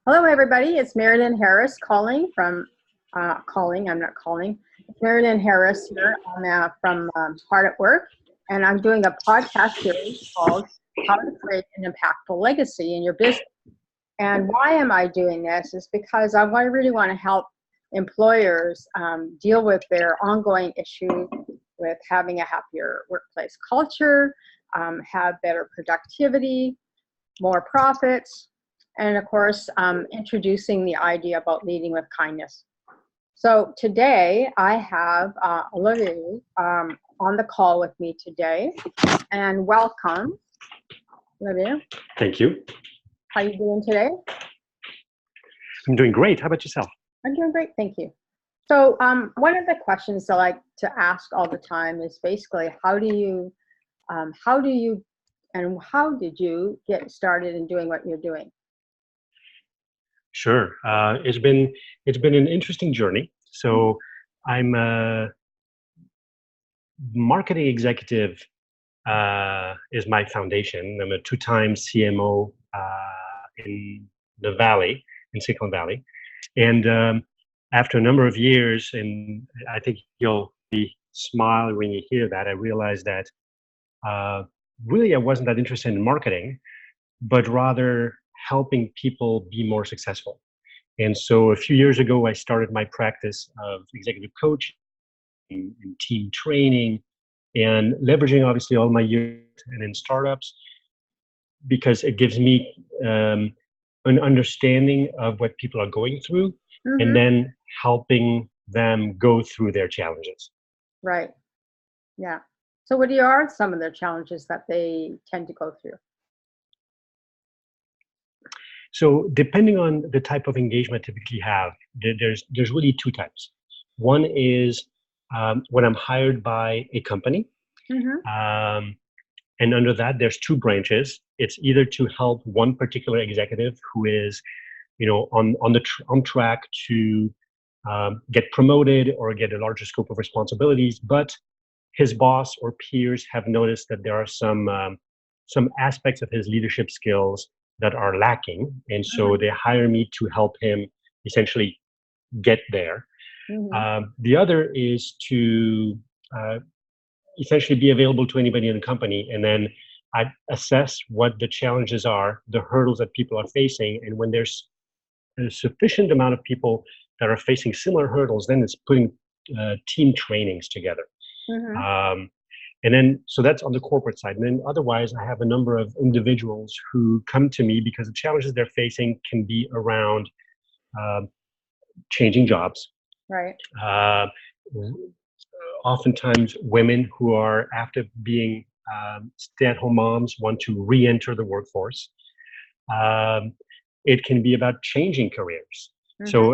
Hello, everybody. It's Mari-Lyn Harris calling from I'm not calling. It's Mari-Lyn Harris here. I'm from Hard at Work, and I'm doing a podcast series called How to Create an Impactful Legacy in Your Business. And why am I doing this? Is because really want to help employers deal with their ongoing issues with having a happier workplace culture, have better productivity, more profits, and of course, introducing the idea about leading with kindness. So today I have Olivier on the call with me today, and welcome, Olivier. Thank you. How are you doing today? I'm doing great. How about yourself? I'm doing great, thank you. So one of the questions I like to ask all the time is basically, how did you get started in doing what you're doing? Sure. It's been an interesting journey. So I'm a marketing executive is my foundation. I'm a two-time CMO in the Valley, in Silicon Valley. And after a number of years, and I think you'll be smile when you hear that, I realized that really I wasn't that interested in marketing, but rather helping people be more successful. And so a few years ago, I started my practice of executive coaching and team training, and leveraging obviously all my years and in startups, because it gives me an understanding of what people are going through, and then helping them go through their challenges. Right. Yeah. So what are some of the challenges that they tend to go through? So depending on the type of engagement I typically have, there's really two types. One is when I'm hired by a company, and under that there's two branches. It's either to help one particular executive who is, on track to get promoted or get a larger scope of responsibilities, but his boss or peers have noticed that there are some aspects of his leadership skills that are lacking, and so they hire me to help him essentially get there. The other is to essentially be available to anybody in the company, and then I assess what the challenges are, the hurdles that people are facing, and when there's a sufficient amount of people that are facing similar hurdles, then it's putting team trainings together. And then, so that's on the corporate side. And then otherwise, I have a number of individuals who come to me because the challenges they're facing can be around changing jobs. Right. Oftentimes, women who are, after being stay-at-home moms, want to re-enter the workforce. It can be about changing careers. So,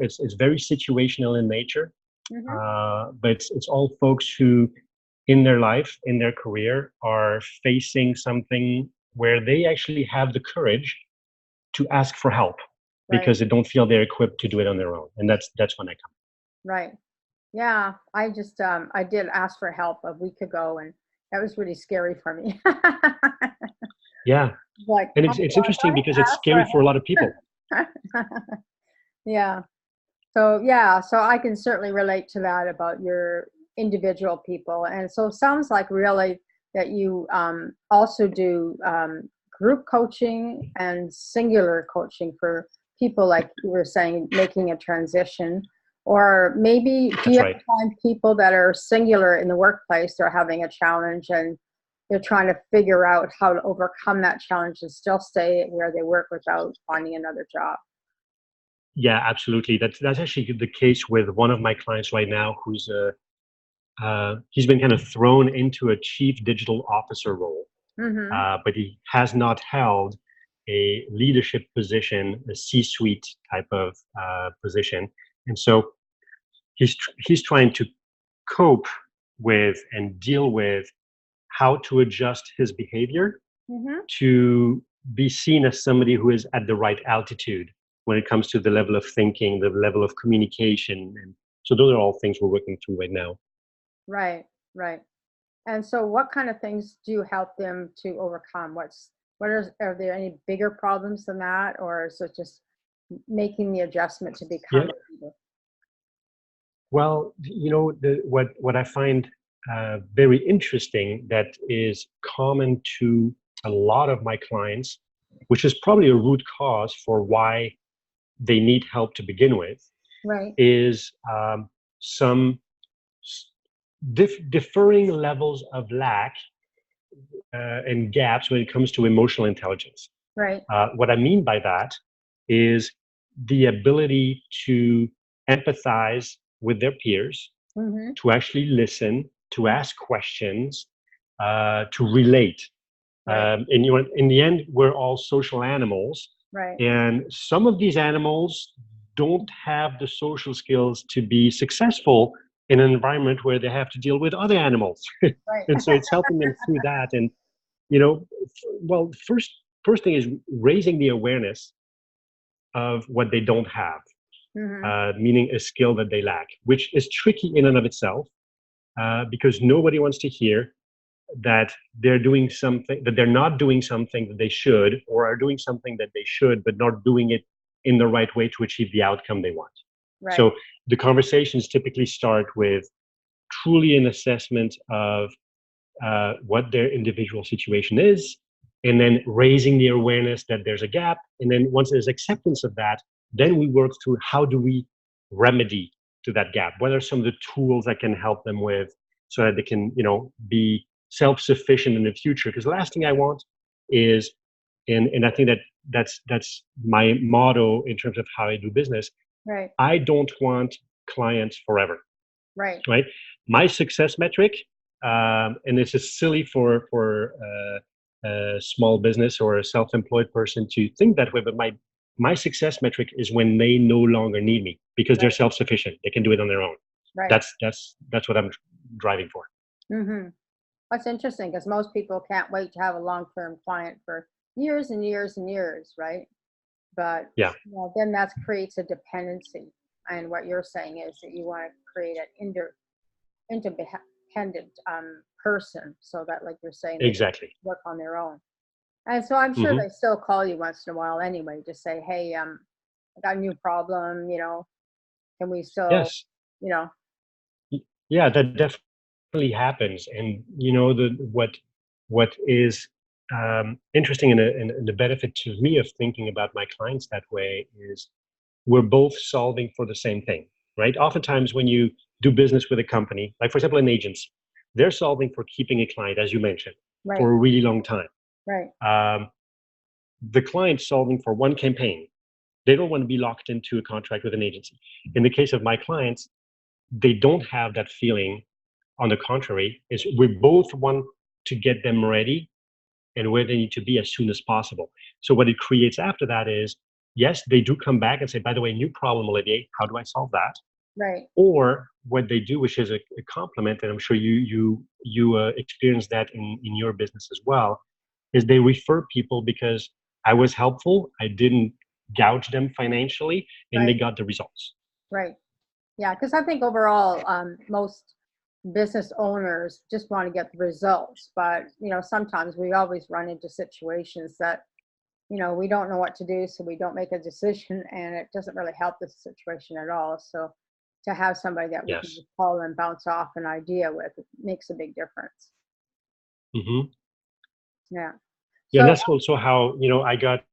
it's very situational in nature, but it's all folks who, in their life, in their career, are facing something where they actually have the courage to ask for help because they don't feel they're equipped to do it on their own. And that's when I come. Right. Yeah. I just, I did ask for help a week ago, and that was really scary for me. Yeah. And it's interesting because it's scary for a lot of people. Yeah. So I can certainly relate to that about your individual people. And so it sounds like really that you also do group coaching and singular coaching for people, like you were saying, making a transition. Or maybe do you ever find people that are singular in the workplace, they're having a challenge and they're trying to figure out how to overcome that challenge and still stay where they work without finding another job? Yeah, absolutely. That's actually the case with one of my clients right now, who's he's been kind of thrown into a chief digital officer role, but he has not held a leadership position, a C-suite type of position, and so he's trying to cope with and deal with how to adjust his behavior to be seen as somebody who is at the right altitude when it comes to the level of thinking, the level of communication. And so those are all things we're working through right now. Right. And so what kind of things do you help them to overcome? Are there any bigger problems than that? Or is it just making the adjustment to Yeah. become a leader? Well, what I find very interesting that is common to a lot of my clients, which is probably a root cause for why they need help to begin with, Right. is some differing levels of lack and gaps when it comes to emotional intelligence. Right. What I mean by that is the ability to empathize with their peers, Mm-hmm. to actually listen, to ask questions, to relate. Right. And in the end, we're all social animals, Right. and some of these animals don't have the social skills to be successful in an environment where they have to deal with other animals. Right. And so it's helping them through that. And well, first thing is raising the awareness of what they don't have, Mm-hmm. meaning a skill that they lack, which is tricky in and of itself, because nobody wants to hear that they're doing something, that they're not doing something that they should, or are doing something that they should, but not doing it in the right way to achieve the outcome they want. Right. So the conversations typically start with truly an assessment of what their individual situation is, and then raising the awareness that there's a gap. And then once there's acceptance of that, then we work through how do we remedy to that gap? What are some of the tools I can help them with so that they can, be self-sufficient in the future? Because the last thing I want is, and I think that that's my motto in terms of how I do business. Right. I don't want clients forever. Right. Right. My success metric, and this is silly for a small business or a self-employed person to think that way, but my success metric is when they no longer need me because they're Right. self-sufficient. They can do it on their own. Right. That's what I'm driving for. Mm-hmm. That's interesting because most people can't wait to have a long-term client for years and years and years, right? But Yeah. then that creates a dependency. And what you're saying is that you want to create an independent person so that, like you're saying, they Exactly. work on their own. And so I'm sure they still call you once in a while anyway to say, hey, I got a new problem, can we still, Yes. Yeah, that definitely happens. And what is interesting and the benefit to me of thinking about my clients that way is we're both solving for the same thing, right? Oftentimes when you do business with a company, like for example, an agency, they're solving for keeping a client, as you mentioned, right, for a really long time. right, The client's solving for one campaign. They don't want to be locked into a contract with an agency. In the case of my clients, they don't have that feeling. On the contrary, is we both want to get them ready and where they need to be as soon as possible. So what it creates after that is, yes, they do come back and say, by the way, new problem, Olivier, how do I solve that? right, Or what they do, which is a compliment, and I'm sure you experience that in your business as well, is they refer people because I was helpful, I didn't gouge them financially, and they right, got the results. right. Yeah, because I think overall, most business owners just want to get the results, but sometimes we always run into situations that we don't know what to do, so we don't make a decision, and it doesn't really help the situation at all. So to have somebody that we can Yes. just call and bounce off an idea with, it makes a big difference. Mm-hmm. Yeah. Yeah, and So, that's also how I got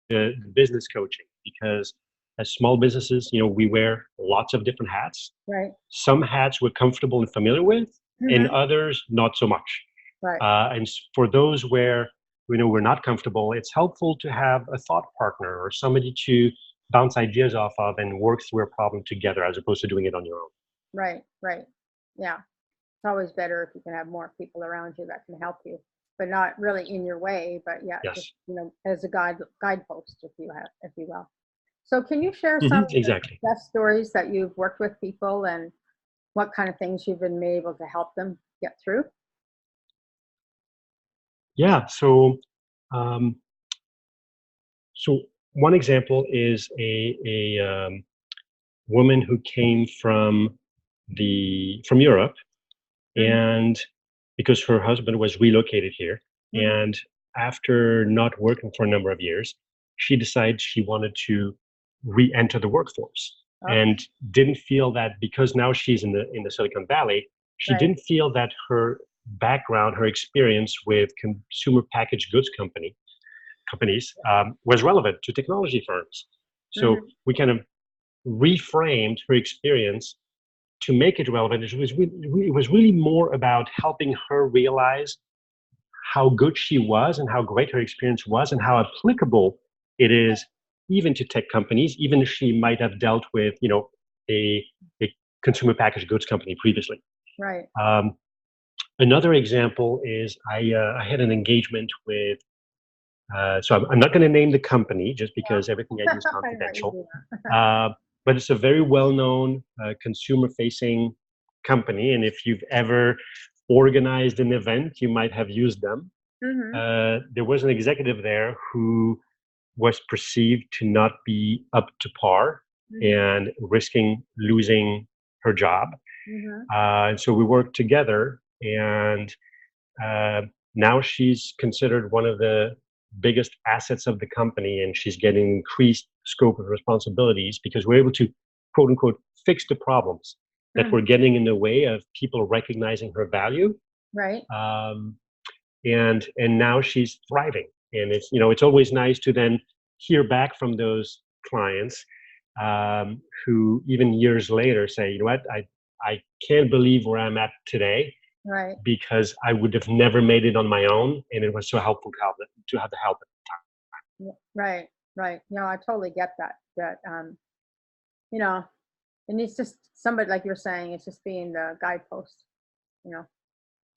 the business coaching, because as small businesses, we wear lots of different hats. right. Some hats we're comfortable and familiar with, and Hmm. others not so much. Right. And for those where we're not comfortable, it's helpful to have a thought partner or somebody to bounce ideas off of and work through a problem together, as opposed to doing it on your own. Right. Right. Yeah. It's always better if you can have more people around you that can help you, but not really in your way, but yeah, just, Yes. as a guidepost, if you will. So can you share some of your Exactly. success stories that you've worked with people and what kind of things you've been able to help them get through? Yeah. Um, so one example is a woman who came from Europe, Hmm. and because her husband was relocated here, Hmm. and after not working for a number of years, she decided she wanted to re-enter the workforce, Okay. and didn't feel that, because now she's in the Silicon Valley, she Right. didn't feel that her background, her experience with consumer packaged goods companies was relevant to technology firms. So Mhm. we kind of reframed her experience to make it relevant. It was really more about helping her realize how good she was and how great her experience was and how applicable it is even to tech companies, even if she might have dealt with, a consumer packaged goods company previously. Right. Another example is I had an engagement with, so I'm not going to name the company just because everything I do is I know you confidential, do that. but it's a very well-known consumer-facing company, and if you've ever organized an event, you might have used them. Mhm. There was an executive there who was perceived to not be up to par Mhm. and risking losing her job. Mhm. And so we worked together, and uh, now she's considered one of the biggest assets of the company, and she's getting increased scope of responsibilities because we're able to, quote unquote, fix the problems that were Mhm. getting in the way of people recognizing her value. Right. Um, and now she's thriving, and it's always nice to then hear back from those clients, who even years later say, you know what, I can't believe where I'm at today, Right. because I would have never made it on my own, and it was so helpful to have the help. Right. Right. No, I totally get that. You know, and it's just somebody like you're saying, it's just being the guidepost, you know,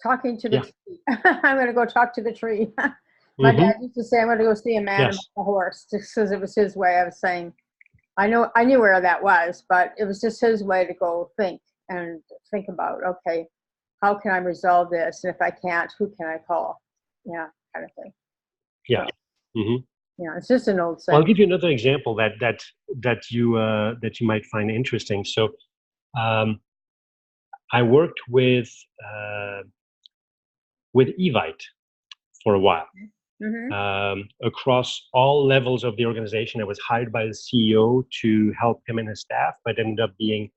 talking to the Yeah. tree. I'm gonna go talk to the tree. My dad Hmm. used to say, I'm gonna go see a man about Yes. a horse, just because it was his way of saying, I knew where that was, but it was just his way to go think about, okay, how can I resolve this? And if I can't, who can I call? Yeah, kind of thing. Yeah. So, Hmm. yeah, it's just an old Well, I'll saying. give you another example that you might find interesting. So um, I worked uh, with Evite for a while. Mm-hmm. Across all levels of the organization. I was hired by the CEO to help him and his staff, but ended up being,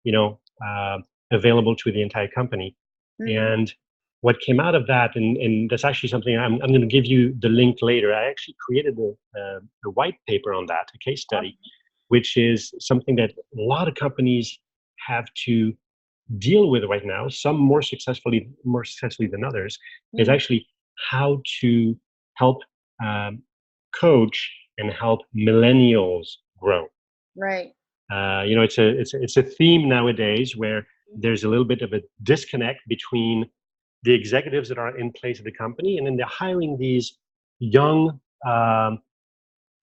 you know, uh, available to the entire company. Mm-hmm. And what came out of that, and that's actually something I'm going to give you the link later. I actually created a white paper on that, a case study, which is something that a lot of companies have to deal with right now, some more successfully than others, is Mm-hmm. actually how to help um, coach and help millennials grow. Right. It's a theme nowadays where there's a little bit of a disconnect between the executives that are in place at the company, and then they're hiring these young,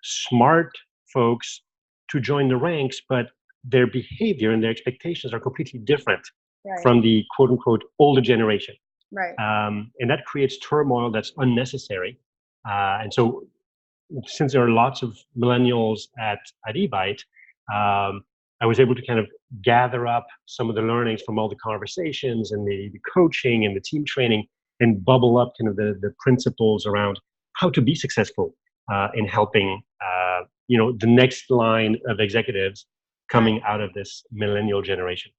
smart folks to join the ranks, but their behavior and their expectations are completely different Right. from the quote unquote older generation. Right. And that creates turmoil that's unnecessary. And so, since there are lots of millennials at Evite, I was able to kind of gather up some of the learnings from all the conversations and the coaching and the team training, and bubble up kind of the principles around how to be successful in helping the next line of executives Right. coming out of this millennial generation.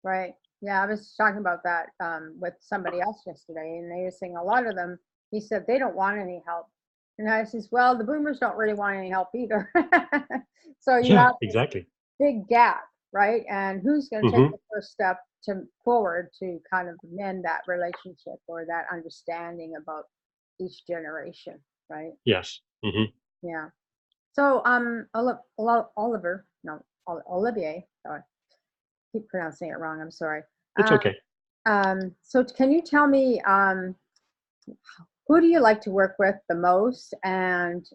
Right. Yeah, I was talking about that with somebody else yesterday, and they were saying a lot of them. He said they don't want any help, and I says, well, the boomers don't really want any help either. So you Yeah, have this exactly. big gap, right? And who's going to take Hmm. the first step to forward to kind of mend that relationship or that understanding about each generation, right? Yes. Hmm. Yeah. So, Oliver, no, Olivier. Sorry, keep pronouncing it wrong. I'm sorry. It's Um, okay. so can you tell me who do you like to work with the most, and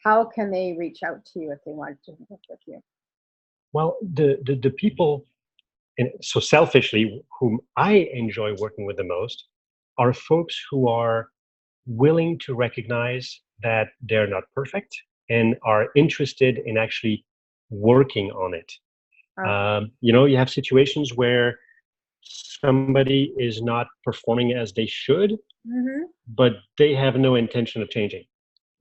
how can they reach out to you if they want to work with you? Well, the people, and so selfishly, whom I enjoy working with the most, are folks who are willing to recognize that they're not perfect and are interested in actually working on it. Okay. You have situations where somebody is not performing as they should, Mm-hmm. but they have no intention of changing.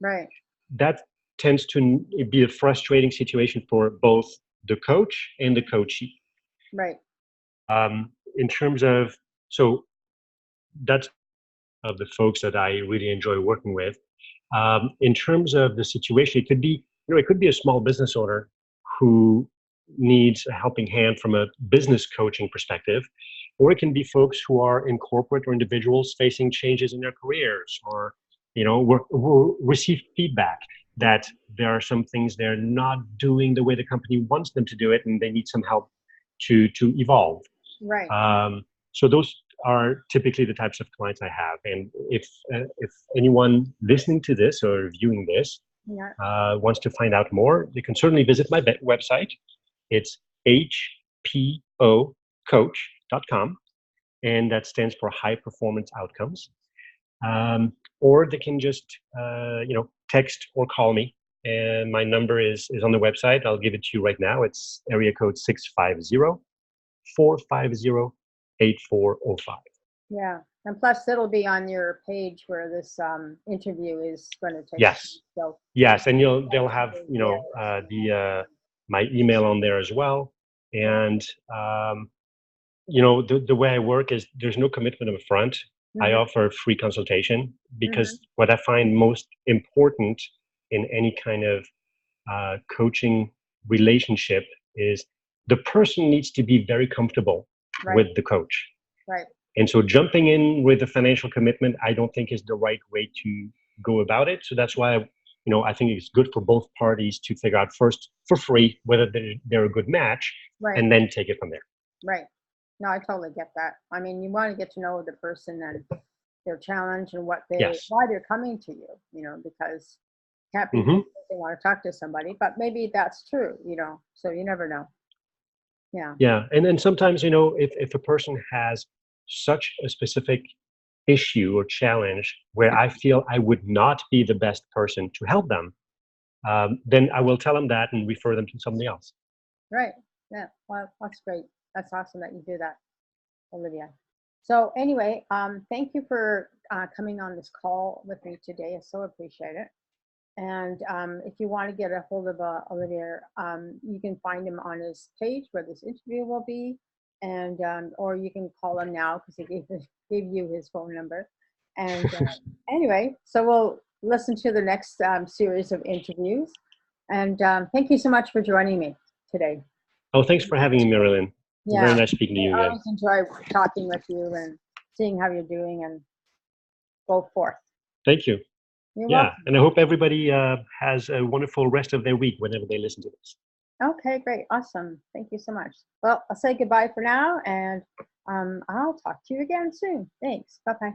Right. That tends to be a frustrating situation for both the coach and the coachee. Right. In terms of, so that's of the folks that I really enjoy working with. In terms of the situation, it could be, it could be a small business owner who needs a helping hand from a business coaching perspective, or it can be folks who are in corporate or individuals facing changes in their careers, or who receive feedback that there are some things they're not doing the way the company wants them to do it, and they need some help to evolve. Right. So those are typically the types of clients I have. And if anyone listening to this or viewing this wants to find out more, they can certainly visit my website. It's hpocoach.com, and that stands for High Performance Outcomes. Or they can just text or call me, and my number is on the website. I'll give it to you right now. It's area code 650-450-8405. Yeah, and plus it'll be on your page where this interview is going to take place. So yes, and they'll have my email on there as well. And the way I work is there's no commitment up front. Mm-hmm. I offer free consultation because what I find most important in any kind of coaching relationship is the person needs to be very comfortable with the coach. Right. And so jumping in with a financial commitment, I don't think is the right way to go about it. So that's why, I think it's good for both parties to figure out first for free whether they're a good match, and then take it from there. Right. No, I totally get that. I mean, you want to get to know the person and their challenge and why they're coming to you, because can't be they want to talk to somebody, but maybe that's true, so you never know. Yeah. And then sometimes, if a person has such a specific issue or challenge where I feel I would not be the best person to help them, then I will tell them that and refer them to somebody else. Right. Yeah. Well, that's great. That's awesome that you do that, Olivia. So anyway, thank you for coming on this call with me today. I so appreciate it. And if you want to get a hold of Olivier, you can find him on his page where this interview will be, and or you can call him now because he gave you his phone number. And anyway, so we'll listen to the next series of interviews. And thank you so much for joining me today. Oh, thanks for having me, Mari-Lyn. Yeah. Very nice speaking to you again. I always enjoy talking with you and seeing how you're doing, and go forth. Thank you. You're welcome. And I hope everybody has a wonderful rest of their week whenever they listen to this. Okay, great. Awesome. Thank you so much. Well, I'll say goodbye for now, and I'll talk to you again soon. Thanks. Bye-bye.